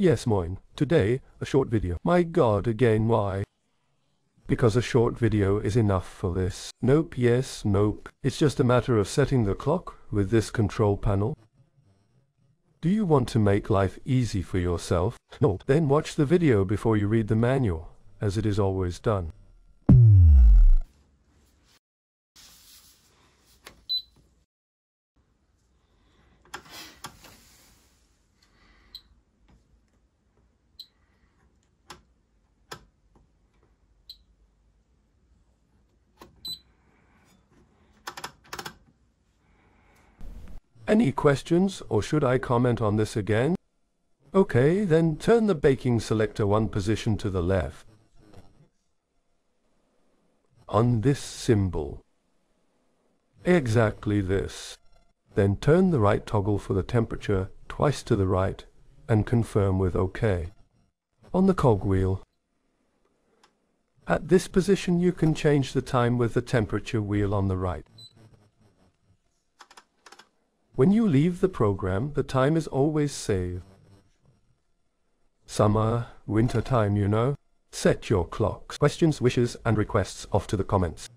Yes, moin. Today, a short video. My god, again, why? Because a short video is enough for this. Nope, yes, nope. It's just a matter of setting the clock with this control panel. Do you want to make life easy for yourself? No. Then watch the video before you read the manual, as it is always done. Any questions, or should I comment on this again? Okay, then turn the baking selector one position to the left. On this symbol. Exactly this. Then turn the right toggle for the temperature twice to the right and confirm with OK. On the cogwheel. At this position you can change the time with the temperature wheel on the right. When you leave the program, the time is always saved. Summer, winter time, you know. Set your clocks. Questions, wishes, and requests off to the comments.